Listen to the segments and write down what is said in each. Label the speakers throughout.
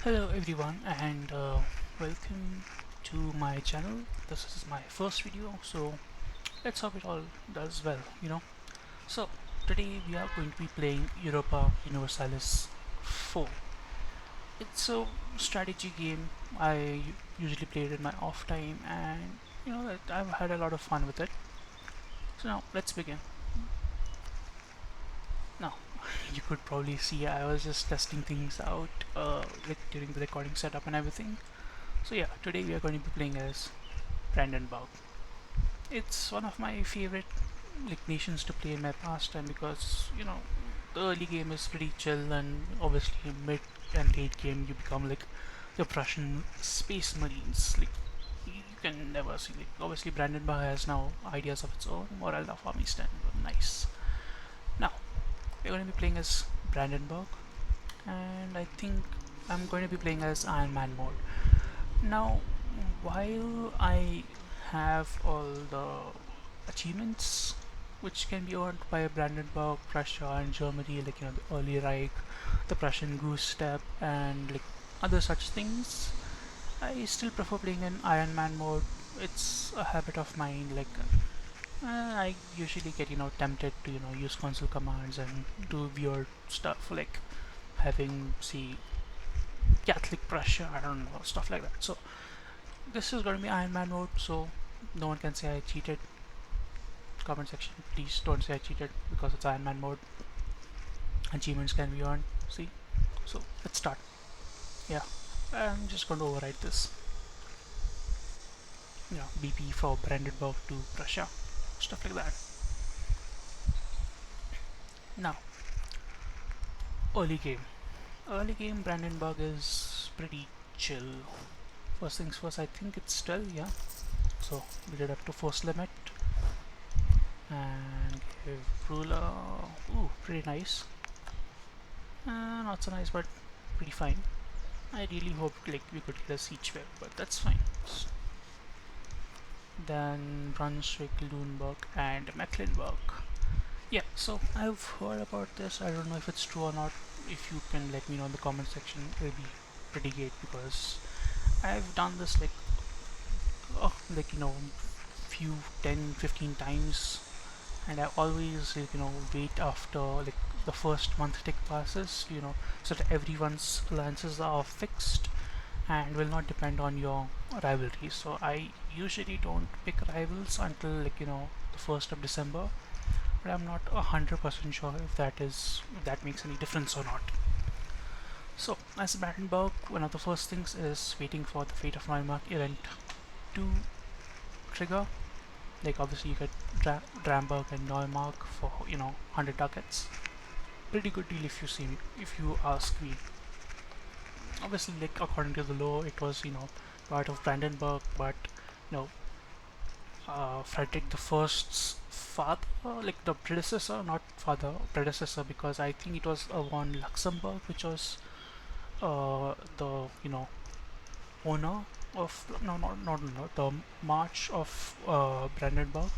Speaker 1: Hello everyone and welcome to my channel. This is my first video, so let's hope it all does well. So today we are going to be playing Europa Universalis 4. It's a strategy game. I usually play it in my off time, and I've had a lot of fun with it. So now let's begin. Now you could probably see I was just testing things out like during the recording setup and everything. So yeah, today we are going to be playing as Brandenburg. It's one of my favorite nations to play in my pastime because the early game is pretty chill, and obviously mid and late game you become like the Prussian space marines. Like you can never see, like obviously Brandenburg has now ideas of its own. Moral of army stand nice. Now we're going to be playing as Brandenburg, and I think I'm going to be playing as Iron Man mode. Now, while I have all the achievements which can be earned by Brandenburg, Prussia, and Germany, like the early Reich, the Prussian Goose Step, and like other such things, I still prefer playing in Iron Man mode. It's a habit of mine. I usually get tempted to use console commands and do weird stuff like having see Catholic Prussia. I don't know, stuff like that. So this is going to be Iron Man mode, so no one can say I cheated. Comment section, please don't say I cheated because it's Iron Man mode. Achievements can be earned. See, so let's start. Yeah, I'm just going to overwrite this. BP for Brandenburg to Prussia, stuff like that. Now, early game. Early game Brandenburg is pretty chill. First things first, I think it's still yeah. So we did up to force limit and give ruler. Ooh, pretty nice. Not so nice, but pretty fine. I really hoped like we could get a siege web, but that's fine. Then Brunswick, Lüneburg, and Mecklenburg. Yeah, so I've heard about this. I don't know if it's true or not. If you can let me know in the comment section, it'll be pretty great because I've done this few 10-15 times, and I always wait after like the first month tick passes, so that everyone's alliances are fixed and will not depend on your rivalry. So I usually don't pick rivals until the 1st of December, but I'm not 100% sure if that makes any difference or not. So as Brandenburg, one of the first things is waiting for the Fate of Neumark event to trigger. Like obviously you get Dramberg and Neumark for 100 ducats. Pretty good deal if you ask me. Obviously, like according to the law, it was part of Brandenburg, but you know Frederick the First's father, like the predecessor, not father, predecessor, because I think it was von Luxembourg, which was the owner of no the March of Brandenburg.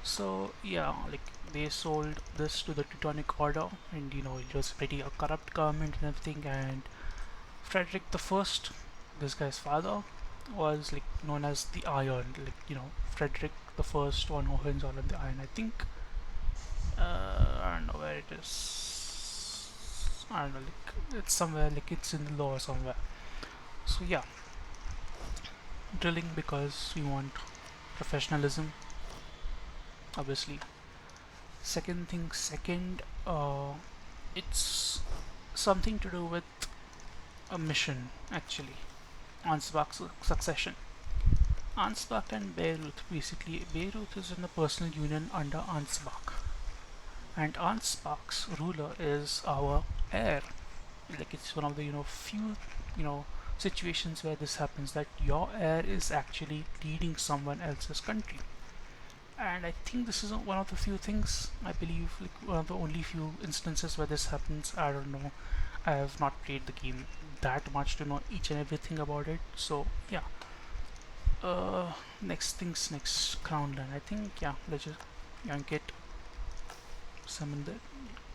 Speaker 1: So yeah, like they sold this to the Teutonic Order, and it was pretty a corrupt government and everything. And Frederick the First, this guy's father, was like known as the Iron, like Frederick the First von Hohenzollern the Iron. I think I don't know where it is. I don't know, like it's somewhere, like it's in the law somewhere. So yeah, drilling because we want professionalism, obviously. Second thing, second, it's something to do with a mission actually. Ansbach succession. Ansbach and Beirut, basically Beirut is in a personal union under Ansbach, and Ansbach's ruler is our heir. Like it's one of the few situations where this happens, that your heir is actually leading someone else's country. And I think this is one of the few things, I believe, like one of the only few instances where this happens. I don't know, I have not played the game that much to know each and everything about it. So yeah, next things next, crown land. I think yeah, let's just yank it. Summon the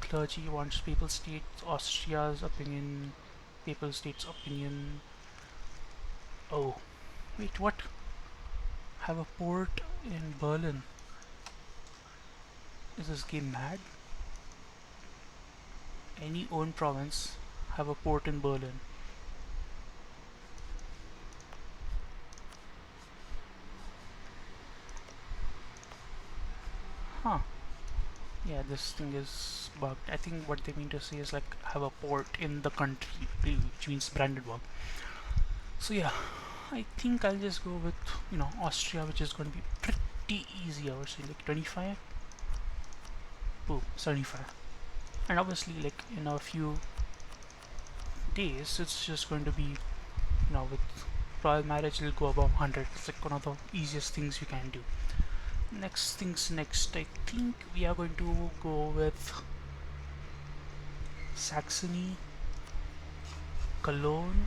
Speaker 1: clergy wants people state Austria's opinion. Papal State's opinion. Oh, wait, what? Have a port in Berlin. Is this game mad? Any own province have a port in Berlin. Huh. Yeah, this thing is bugged. I think what they mean to say is like have a port in the country, which means Brandenburg. So yeah, I think I'll just go with, Austria, which is going to be pretty easy. I would say like 25. Boom, 75. And obviously, like in a few days, it's just going to be, with royal marriage, it'll go above 100. It's like one of the easiest things you can do. Next things next, I think we are going to go with Saxony, Cologne,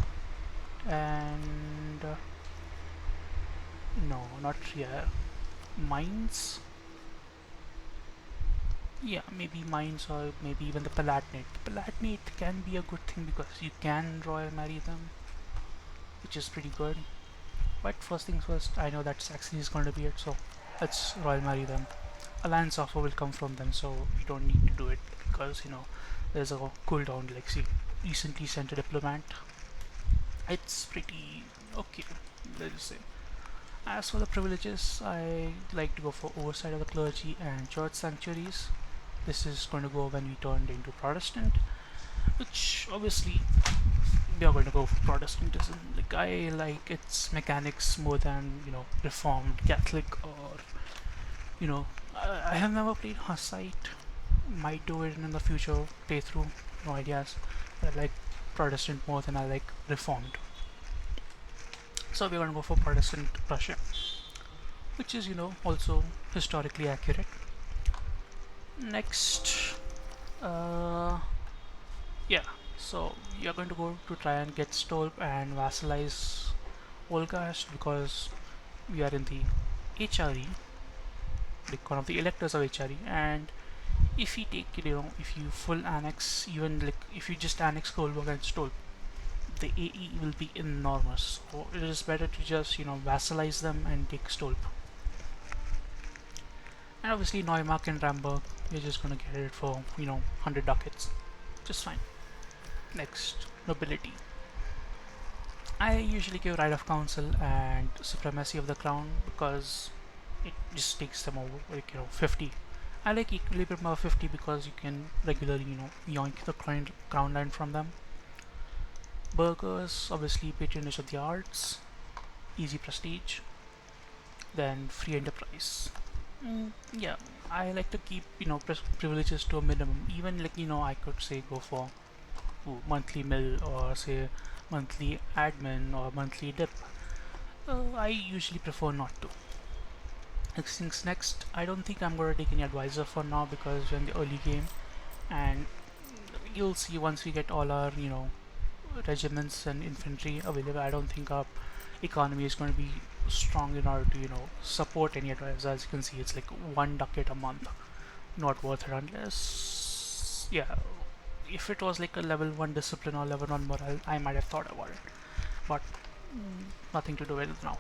Speaker 1: and no, not Trier, Mainz. Yeah, maybe Mainz, or maybe even the Palatinate. The Palatinate can be a good thing because you can royal marry them, which is pretty good. But first things first, I know that Saxony is going to be it, so let's royal marry them. Alliance offer will come from them, so you don't need to do it because there's a cooldown. Like, see, recently sent a diplomat. It's pretty okay, let's say. As for the privileges, I like to go for oversight of the clergy and church sanctuaries. This is going to go when we turned into Protestant, which obviously we are going to go for Protestantism. Like, I like its mechanics more than Reformed Catholic, or I have never played Hussite. Might do it in the future playthrough, no ideas. But I like Protestant more than I like Reformed. So we're gonna go for Protestant Prussia, which is also historically accurate. Next, yeah. So you're going to go to try and get Stolp and vassalize Olgast because we are in the HRE, like one of the electors of HRE, and if you take it, if you full annex, even like if you just annex Kolberg and Stolp, the AE will be enormous. So it is better to just vassalize them and take Stolp. And obviously Neumark and Ramberg, we're just gonna get it for 100 ducats, just fine. Next, nobility. I usually give right of council and supremacy of the crown because it just takes them over, like 50. I like equilibrium of 50 because you can regularly yoink the crown line from them. Burghers, obviously patronage of the arts, easy prestige, then free enterprise. Yeah, I like to keep privileges to a minimum. Even like I could say go for monthly mill, or say monthly admin, or monthly dip. I usually prefer not to. Next things next, I don't think I'm going to take any advisor for now because we're in the early game, and you'll see once we get all our regiments and infantry available, I don't think our economy is going to be strong in order to support any advisor. As you can see, it's like 1 ducat a month, not worth it unless, yeah, if it was like a level 1 discipline or level 1 morale, I might have thought about it, but nothing to do with it now.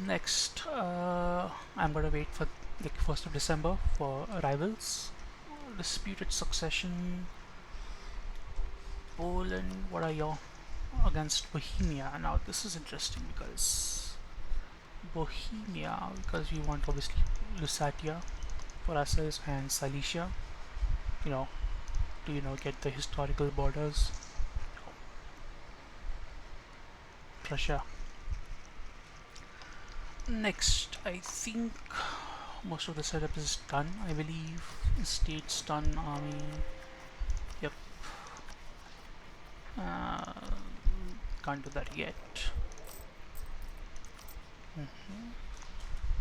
Speaker 1: Next, I'm gonna wait for like 1st of December for arrivals. Disputed succession. Poland, what are you against Bohemia? Now this is interesting because Bohemia, because we want obviously Lusatia for ourselves and Silesia, to get the historical borders. Prussia. Next, I think most of the setup is done. I believe state's done, army. Yep. Can't do that yet.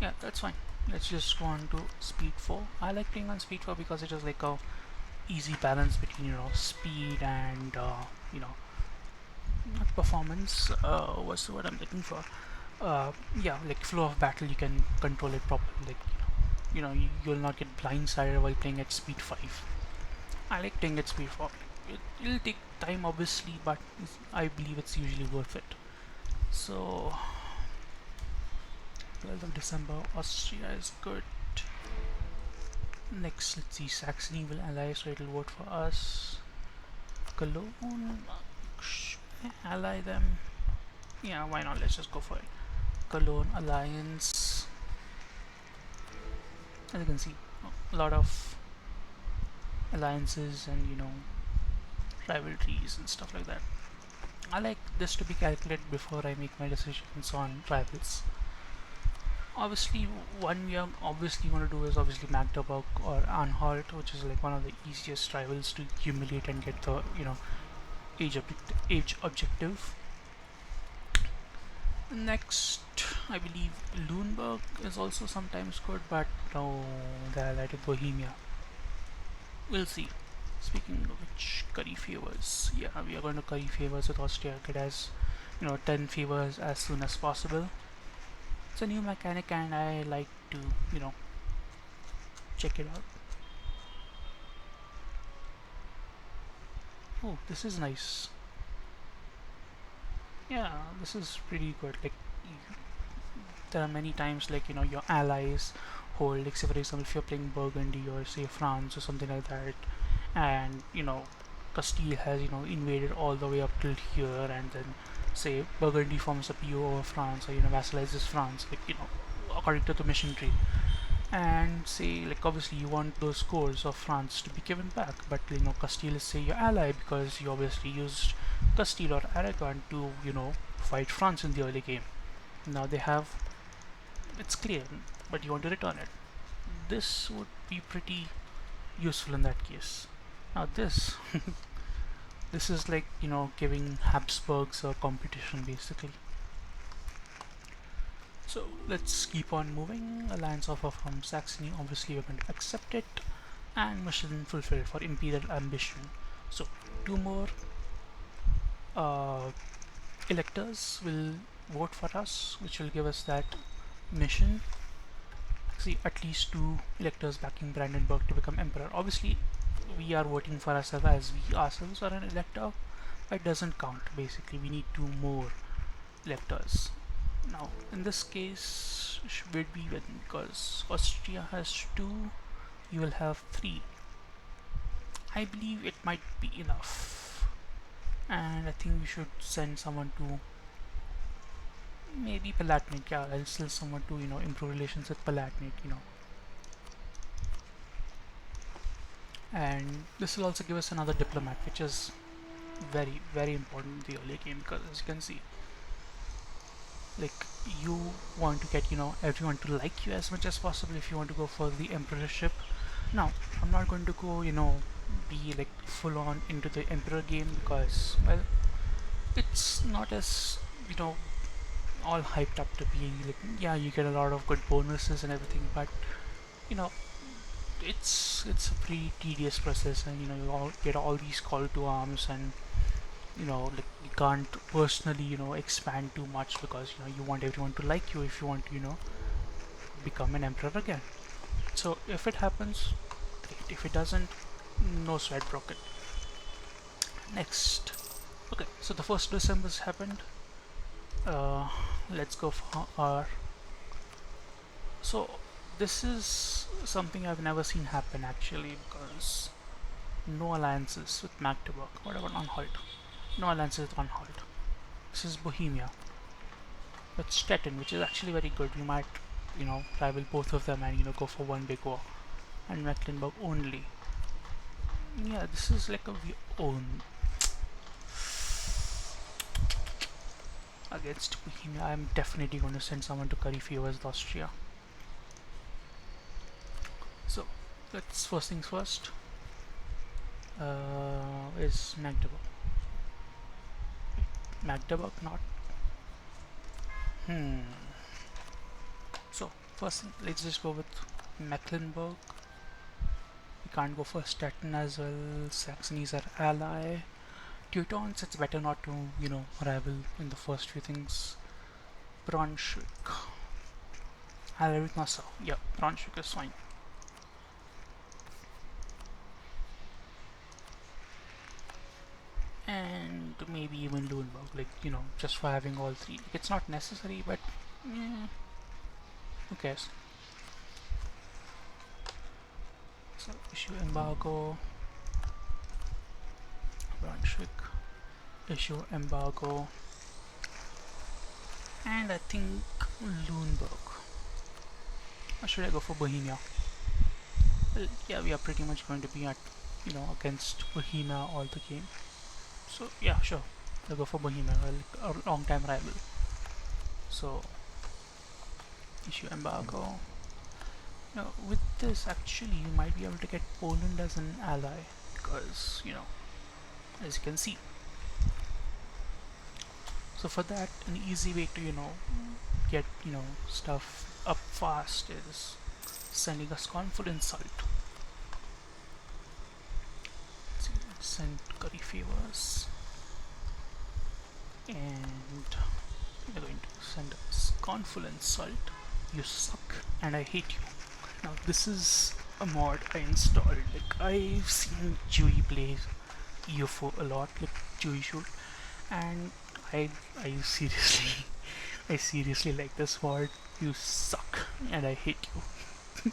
Speaker 1: Yeah, that's fine. Let's just go on to speed 4. I like playing on speed 4 because it is like a easy balance between speed and not performance. What's the word I'm looking for? Yeah, like flow of battle, you can control it properly. Like you'll not get blindsided while playing at speed 5. I like playing at speed 4. it'll take time obviously, but I believe it's usually worth it. So 12th of December, Austria is good. Next, let's see, Saxony will ally, so it'll vote for us. Cologne, ally them. Yeah, why not? Let's just go for it. Cologne alliance. As you can see, a lot of alliances and rivalries and stuff like that. I like this to be calculated before I make my decisions on rivals. Obviously, one we are obviously going to do is obviously Magdeburg or Anhalt, which is like one of the easiest rivals to humiliate and get the age objective. Next, I believe Lüneburg is also sometimes good, but no, they highlighted Bohemia. We'll see. Speaking of which, curry favors. Yeah, we are going to curry favors with Austria. It has 10 favors as soon as possible. It's a new mechanic and I like to check it out. Oh, this is nice. Yeah, this is pretty good. Like, there are many times like your allies hold, like say for example if you're playing Burgundy or say France or something like that, and Castile has invaded all the way up till here, and then say Burgundy forms a PO over France or vassalizes France, like according to the mission tree, and say like obviously you want those cores of France to be given back, but Castile is say your ally because you obviously used Castile or Aragon to fight France in the early game. Now they have, it's clear, but you want to return it. This would be pretty useful in that case. Now this this is like giving Habsburgs a competition basically. So let's keep on moving. Alliance offer from Saxony, obviously we're going to accept it, and mission fulfilled for Imperial ambition. So 2 more electors will vote for us, which will give us that mission. See, at least 2 electors backing Brandenburg to become emperor. Obviously we are voting for ourselves as we ourselves are an elector, but it doesn't count. Basically we need 2 more electors. Now in this case should we win, because Austria has 2, you will have 3. I believe it might be enough, and I think we should send someone to maybe Palatinate. Yeah, I'll send someone to improve relations with Palatinate, and this will also give us another diplomat, which is very very important in the early game, because as you can see, like, you want to get everyone to like you as much as possible if you want to go for the emperorship. Now I'm not going to go be like full on into the emperor game, because well, it's not as all hyped up to be like, yeah, you get a lot of good bonuses and everything, but you know it's a pretty tedious process, and you all get all these call to arms, and like you can't personally expand too much, because you want everyone to like you if you want to become an emperor again. So if it happens, great. If it doesn't, no sweat broken. Next, okay, so the first December's happened. Let's go for our, so this is something I've never seen happen actually, because no alliances with Magdeburg. What about Anhalt? No alliances with Anhalt. This is Bohemia. With Stettin, which is actually very good. We might rival both of them and go for one big war. And Mecklenburg only. Yeah, this is like a we own. Against Bohemia, I'm definitely going to send someone to curry favors with Austria. So let's first things first. Is Magdeburg? Magdeburg not? So first thing, let's just go with Mecklenburg. We can't go for Stettin as well. Saxony is our ally. Teutons, it's better not to rival in the first few things. Brunswick. Ally with Nassau. Yeah, Brunswick is fine. maybe even Lüneburg, like, just for having all three. Like, it's not necessary, but who cares? So issue embargo, Brunswick, issue embargo, and I think Lüneburg. Or should I go for Bohemia? Well, yeah, we are pretty much going to be at, against Bohemia all the game. So yeah, sure, I'll go for Bohemia, a long time rival. So issue embargo. Now with this, actually, you might be able to get Poland as an ally because, as you can see. So for that, an easy way to, get, stuff up fast is sending us confidence salt. Let's see, send curry favors, and we're going to send us confidence salt. You suck and I hate you. Now this is a mod I installed. Like, I've seen Chewie play EU4 a lot, like Chewie shoot, and I seriously I seriously like this mod. You suck and I hate you.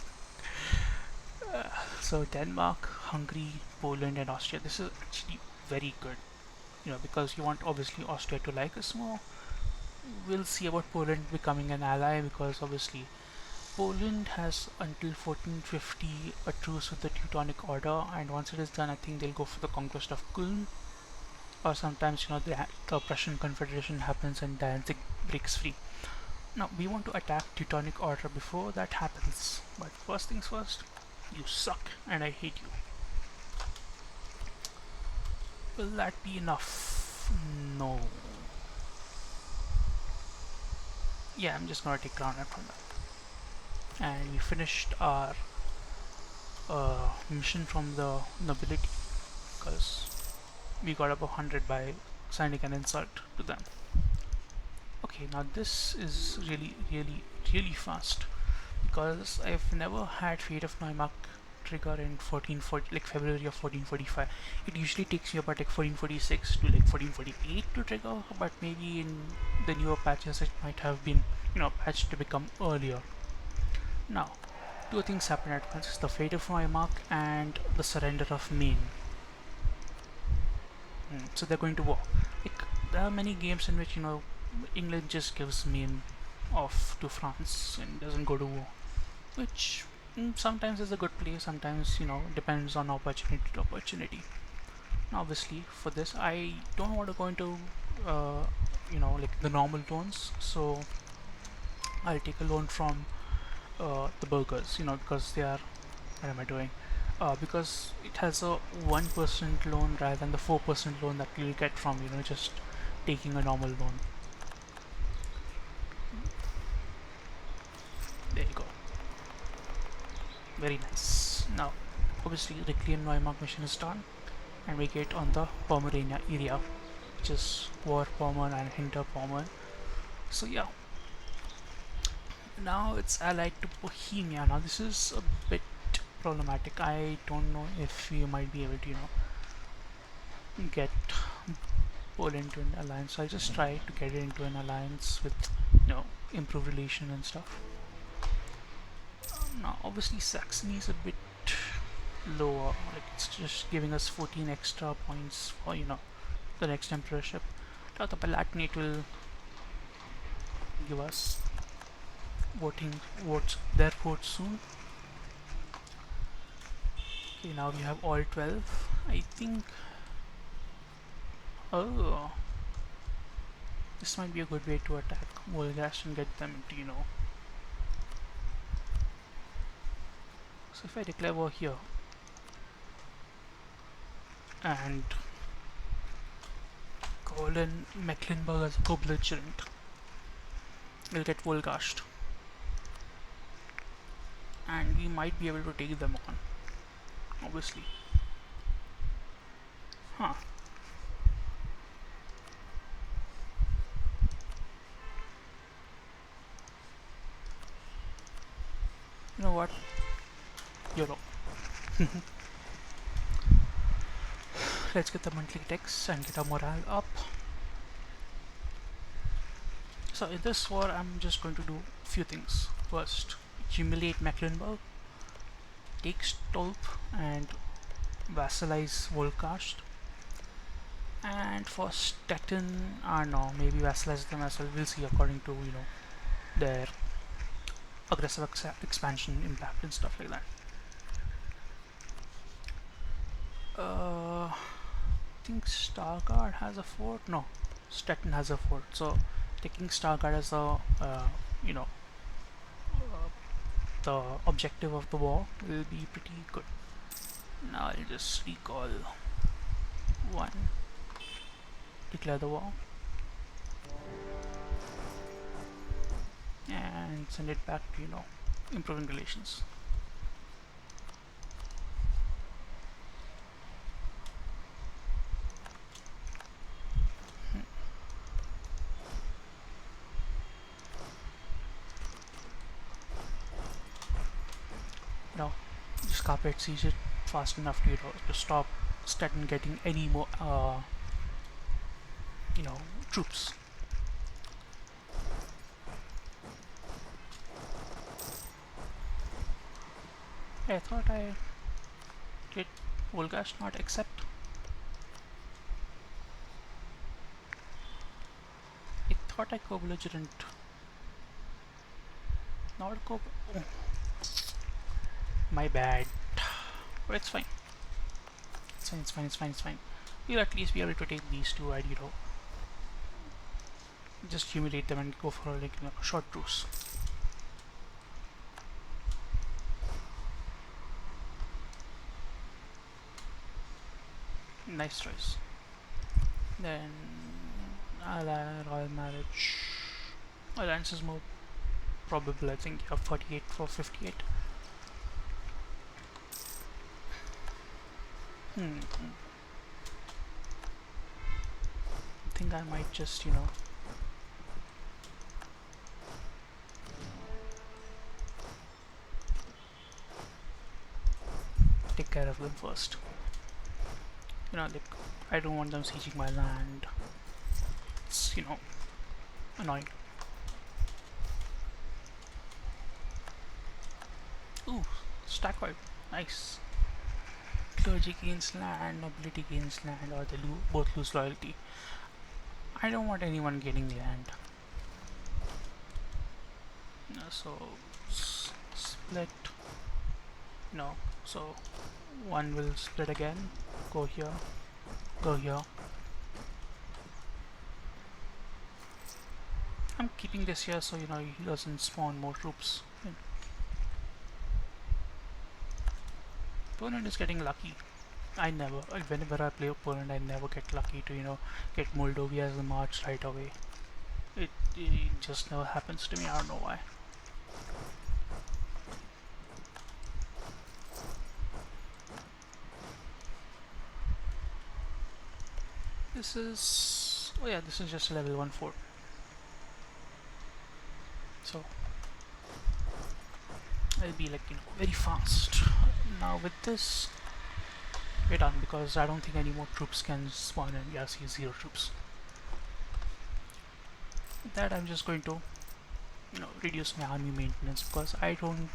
Speaker 1: So Denmark, Hungary, Poland and Austria. This is actually very good, because you want obviously Austria to like us more. We'll see about Poland becoming an ally, because obviously Poland has until 1450 a truce with the Teutonic Order, and once it is done, I think they'll go for the conquest of Kulm. Or sometimes, the Prussian Confederation happens and Danzig breaks free. Now, we want to attack Teutonic Order before that happens, but first things first, you suck and I hate you. Will that be enough? No. Yeah, I'm just gonna take ground from that. And we finished our mission from the Nobility, because we got above 100 by sending an insult to them. Okay, now this is really fast, because I've never had Fate of Neumark trigger in 1440, like February of 1445. It usually takes you about like 1446 to like 1448 to trigger, but maybe in the newer patches it might have been, patched to become earlier. Now, two things happen at once: the Fate of Neumark and the surrender of Maine. So they're going to war. Like, there are many games in which, England just gives Maine off to France and doesn't go to war, which sometimes is a good play, sometimes, depends on opportunity to opportunity. Now obviously for this I don't want to go into like the normal loans, so I'll take a loan from the burgers, because they are, what am I doing, because it has a 1% loan rather than the 4% loan that you'll get from, just taking a normal loan. There you go. Very nice. Now obviously reclaim Neumark mission is done, and we get on the Pomerania area, which is Vorpommern and Hinterpommern. So yeah, now it's allied to Bohemia. Now this is a bit problematic. I don't know if we might be able to, get Poland to an alliance. So I'll just try to get it into an alliance with, improved relation and stuff. Now obviously Saxony is a bit lower, like it's just giving us 14 extra points for, the next emperorship. Now the Palatinate will give us their votes soon. Okay, now we have all 12. I think, oh, this might be a good way to attack Volgast and get them to, so if I declare war here and call in Mecklenburg as a co-belligerent, we'll get Volgast, and we might be able to take them on, obviously. Huh. You know what? YOLO. Let's get the monthly text and get our morale up. So in this war, I'm just going to do a few things. First, humiliate Mecklenburg, take Stolp, and vassalize Volkast. And for Stettin, no, maybe vassalize them as well. We'll see according to their aggressive expansion impact and stuff like that. I think Stargard has a fort. No, Stettin has a fort. So taking Stargard as a you know the objective of the war will be pretty good. Now I'll just recall one, declare the war, and send it back to improving relations. Just carpet siege it fast enough to stop Stettin getting any more troops. I thought I did Volgash not accept. I thought I co-belligerent. Not co. Oh. My bad. But it's fine. It's fine. It's fine. It's fine. It's fine. We'll at least be able to take these two and just humiliate them and go for like a short truce. Nice choice. Then royal marriage. Alliance is more probable. I think you have 48 for 58. I think I might just take care of them first. Like I don't want them sieging my land. It's annoying. Ooh, stack wipe. Nice. Clergy gains land, nobility gains land, or they both lose loyalty. I don't want anyone gaining land. So split. No. So one will split again. Go here. Go here. I'm keeping this here so he doesn't spawn more troops. Poland is getting lucky. Whenever I play Poland, I never get lucky to get Moldova as a march right away. It just never happens to me. I don't know why. This is this is just a level 1 fort. So I'll be like very fast. Now with this we're done because I don't think any more troops can spawn in. Yeah, see 0 troops. With that I'm just going to reduce my army maintenance because I don't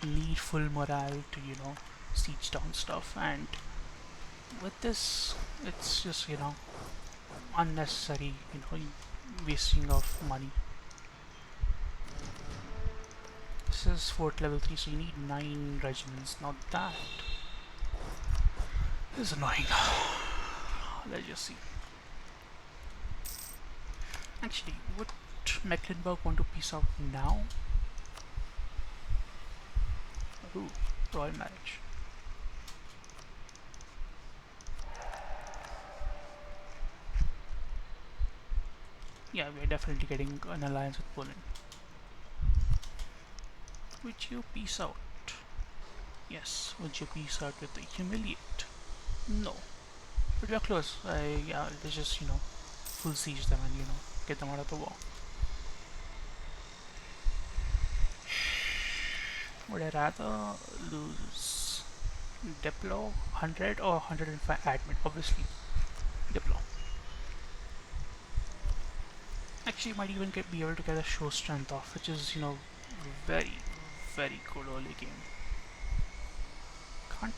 Speaker 1: need full morale to siege down stuff, and with this it's just unnecessary wasting of money. This is fort level 3, so you need 9 regiments. Now that is annoying. Let's just see. Actually, would Mecklenburg want to peace out now? Ooh, royal marriage. Yeah, we're definitely getting an alliance with Poland. Would you peace out? Yes. Would you peace out with the humiliate? No. But we are close. Yeah, let's just full siege them and get them out of the war. Would I rather lose Diplo 100 or 105 admin? Obviously Diplo. actually might even be able to get a show strength off, which is, you know, very, very good early game. Can't.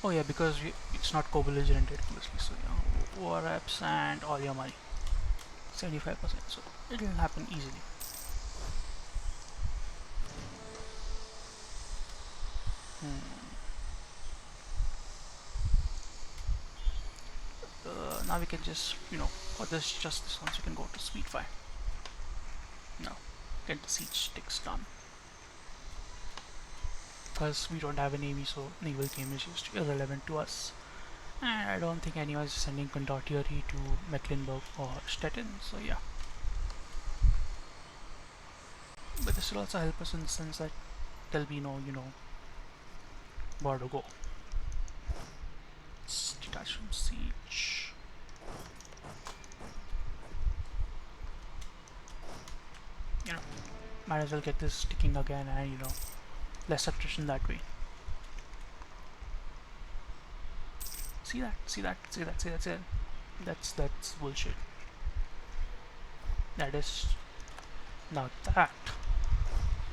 Speaker 1: Oh yeah, because it's not co-belligerented, obviously. So yeah, war reps and all your money, 75%. So it'll happen easily. Now we can just, you know, for this just this once you can go to speed 5. Now get the siege ticks done. Because we don't have a navy, so naval game is just irrelevant to us. And I don't think anyone is sending condottieri to Mecklenburg or Stettin, so yeah. But this will also help us in the sense that there'll be no, you know, bar to go. Let's detach from siege. You know, might as well get this ticking again and, you know, less attrition that way. See that? See that? See that? See that? See that? That's bullshit. That is... Now that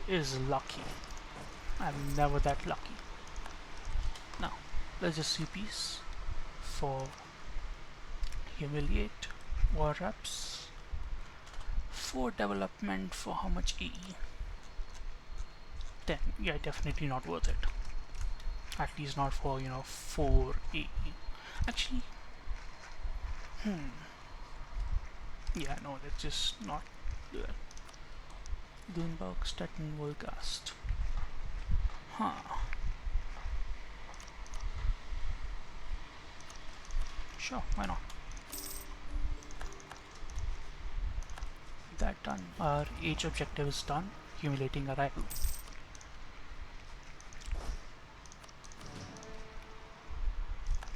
Speaker 1: is lucky. I'm never that lucky. Now, let's just see peace for humiliate, war reps, for development for how much AE? 10. Yeah, definitely not worth it. At least not for, you know, 4 AE. Actually, yeah, no, let's just not do it. Dunberg, Stettin, Volgast. Sure, why not? That done. Our age objective is done. Humiliating a rival.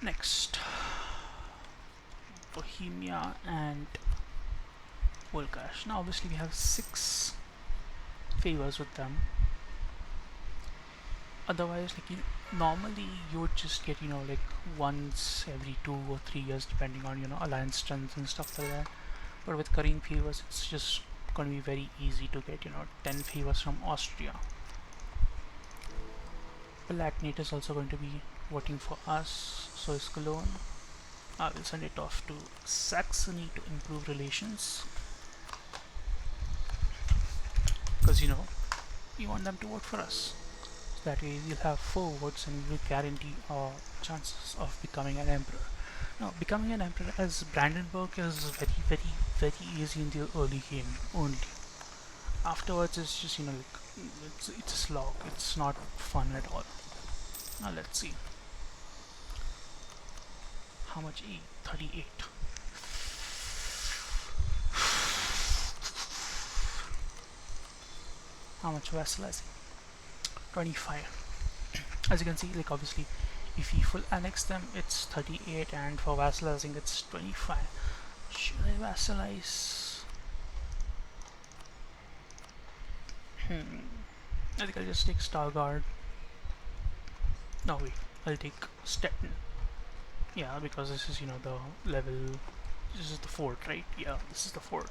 Speaker 1: Next, Bohemia and Volgash. Now obviously we have 6 favors with them. Otherwise, like, normally you would just get, you know, like once every 2 or 3 years depending on, you know, alliance strength and stuff like that. But with Karin favors, it's just going to be very easy to get, you know, 10 favors from Austria. Palatinate is also going to be voting for us, so is Cologne. I will send it off to Saxony to improve relations. Because, you know, we want them to vote for us. So that way we'll have 4 votes and we will guarantee our chances of becoming an emperor. Now, becoming an emperor as Brandenburg is very, very, very easy in the early game only. Afterwards, it's just, you know, like, it's a slog. It's not fun at all. Now let's see. How much E? 38. How much vassalizing? 25. As you can see, like, obviously, if we full annex them, it's 38, and for vassalizing, it's 25. Should I vassalize? I think I'll just take Stargard. No, wait, I'll take Stettin. Yeah, because this is, you know, the level. This is the fort, right? Yeah, this is the fort.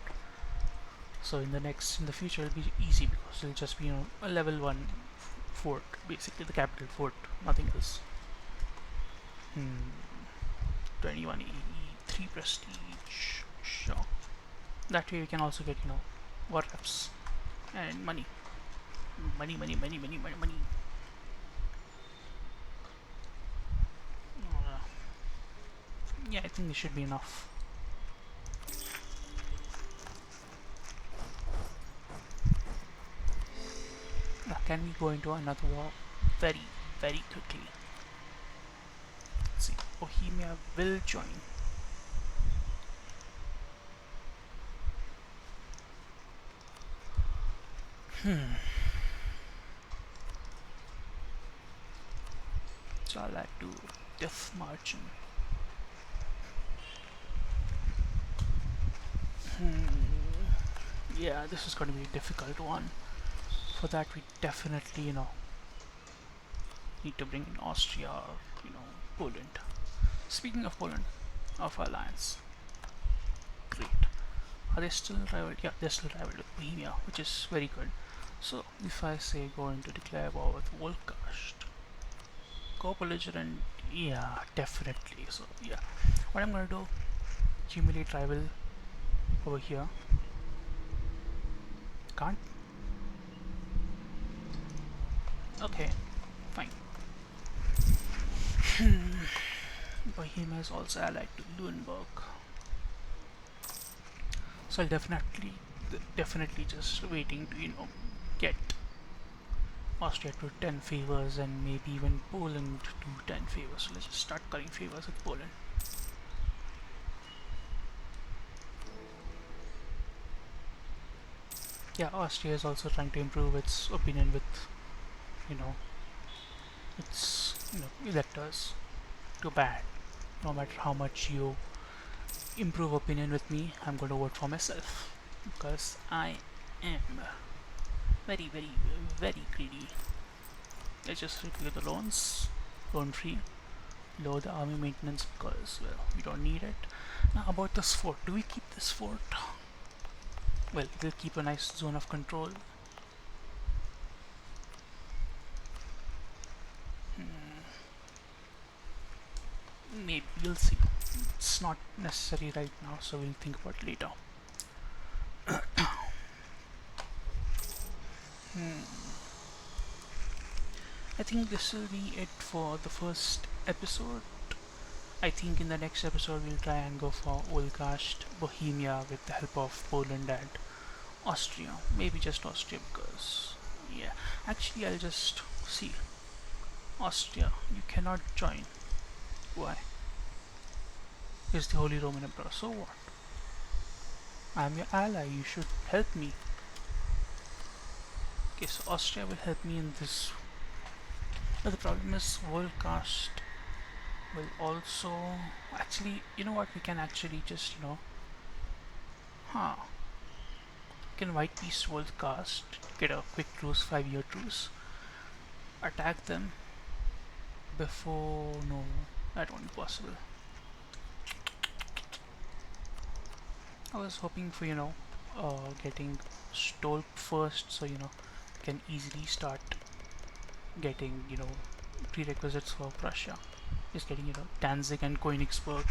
Speaker 1: So in the future, it'll be easy because it'll just be, you know, a level 1 fort, basically the capital fort, nothing else. 21 EE, 3 prestige, sure. That way we can also get, you know, war reps and money. Money. Yeah, I think this should be enough. Now, can we go into another war very, very quickly? Let's see. Bohemia will join. So I'll add to Death Margin. Yeah, this is going to be a difficult one. For that, we definitely, you know, need to bring in Austria or, you know, Poland. Speaking of Poland, of alliance, great. Are they still rivaled? Yeah, they're still rivaled with Bohemia, which is very good. So if I say going to declare war with Volcast, co-belligerent, yeah, definitely. So yeah, what I'm gonna do, accumulate rival over here. Can't. Okay, fine. Bohemia is also allied to Luneburg, so I'll definitely just waiting to get Austria to 10 favors and maybe even Poland to 10 favors. So let's just start cutting favors with Poland. Yeah, Austria is also trying to improve its opinion with, you know, its electors. Too bad. No matter how much you improve opinion with me, I'm going to vote for myself because I am very, very, very greedy. Let's just repeal the loans, loan free, lower the army maintenance because, well, we don't need it. Now about this fort, do we keep this fort? Well, we'll keep a nice zone of control. Maybe, we'll see. It's not necessary right now, so we'll think about it later. I think this will be it for the first episode. I think in the next episode we'll try and go for Volcast, Bohemia with the help of Poland and Austria. Maybe just Austria because, yeah. Actually, I'll just see. Austria, you cannot join. Why? Is the Holy Roman Emperor. So what? I'm your ally, you should help me. Okay, so Austria will help me in this. But the problem is Volcast will also actually, you know what, we can actually just, we can white peace Volcast, get a quick truce, 5-year truce, attack them before, no, that won't be possible. I was hoping for, getting Stolp first, so, can easily start getting, prerequisites for Prussia. Just getting, Danzig and Königsberg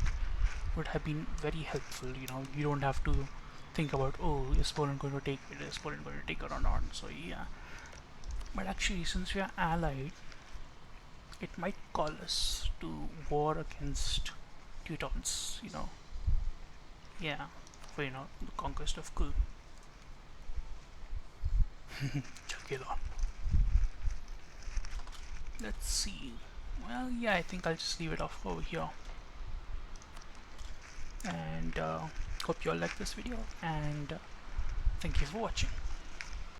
Speaker 1: would have been very helpful. You don't have to think about, oh, is Poland going to take it, is Poland going to take it or not. So yeah, but actually, since we are allied, it might call us to war against Teutons. Yeah, for the conquest of Kul. Check it out. Let's see. Well, yeah, I think I'll just leave it off over here. And hope you all like this video, and thank you for watching.